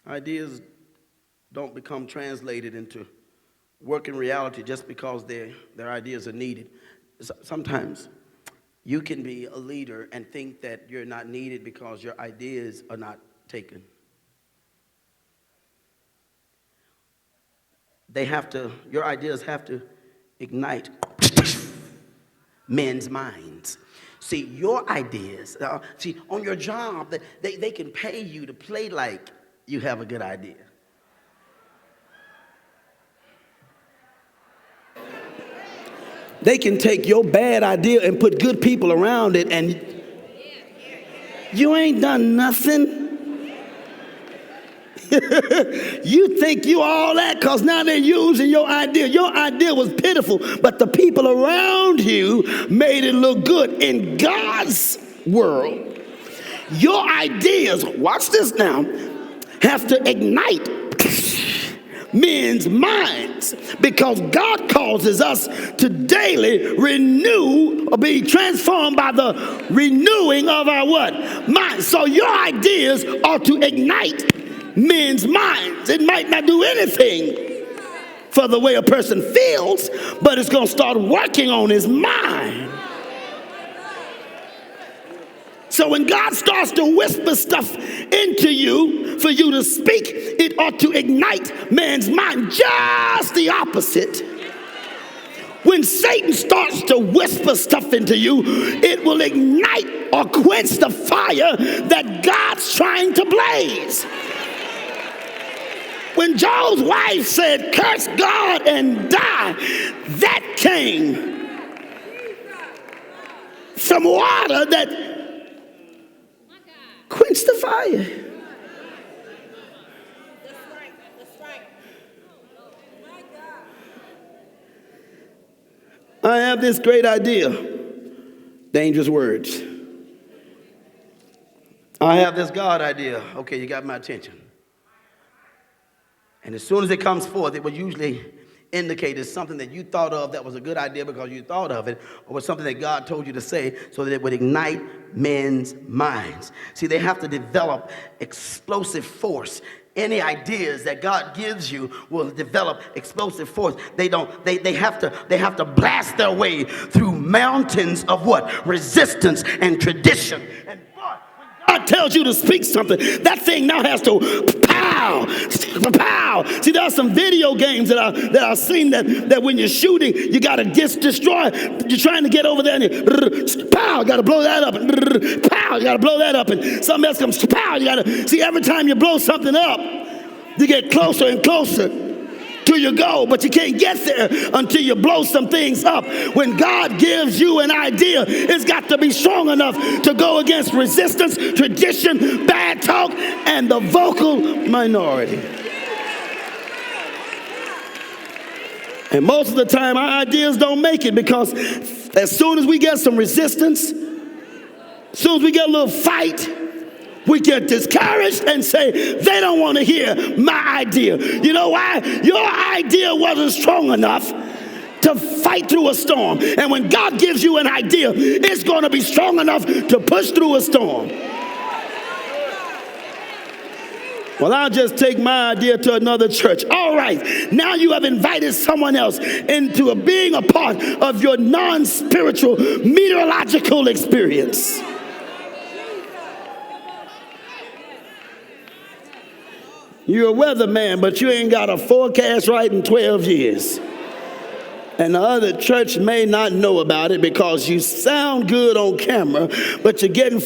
Ideas don't become translated into working reality just because their ideas are needed. Sometimes you can be a leader and think that you're not needed because your ideas are not taken. Your ideas have to ignite men's minds. See, your ideas, on your job, they can pay you to play like you have a good idea. They can take your bad idea and put good people around it, and you ain't done nothing. You think you all that because now they're using your idea. Your idea was pitiful, but the people around you made it look good. In God's world, your ideas, watch this now, have to ignite men's minds, because God causes us to daily renew or be transformed by the renewing of our what? Minds. So your ideas are to ignite men's minds. It might not do anything for the way a person feels, but it's going to start working on his mind. So when God starts to whisper stuff into you for you to speak, it ought to ignite man's mind. Just the opposite. When Satan starts to whisper stuff into you, it will ignite or quench the fire that God's trying to blaze. When Job's wife said, "Curse God and die," that came from water that quench the fire. I have this great idea. Dangerous words. I have this God idea. Okay, you got my attention. And as soon as it comes forth, it will usually indicate it's something that you thought of that was a good idea because you thought of it, or was something that God told you to say so that it would ignite men's minds. See, they have to develop explosive force. Any ideas that God gives you will develop explosive force. They have to blast their way through mountains of what? Resistance and tradition. And God tells you to speak something, that thing now has to pow. See, there are some video games that I've seen that when you're shooting, you got to destroy. You're trying to get over there, and you, pow, got to blow that up, and pow, you got to blow that up, and something else comes, pow, you got to see. Every time you blow something up, you get closer and closer to your goal, but you can't get there until you blow some things up. When God gives you an idea, it's got to be strong enough to go against resistance, tradition, bad talk, and the vocal minority. And most of the time, our ideas don't make it, because as soon as we get some resistance, as soon as we get a little fight, we get discouraged and say, they don't want to hear my idea. You know why? Your idea wasn't strong enough to fight through a storm. And when God gives you an idea, it's going to be strong enough to push through a storm. Well, I'll just take my idea to another church. All right, now you have invited someone else into being a part of your non-spiritual meteorological experience. You're a weatherman, but you ain't got a forecast right in 12 years. And the other church may not know about it because you sound good on camera, but you're getting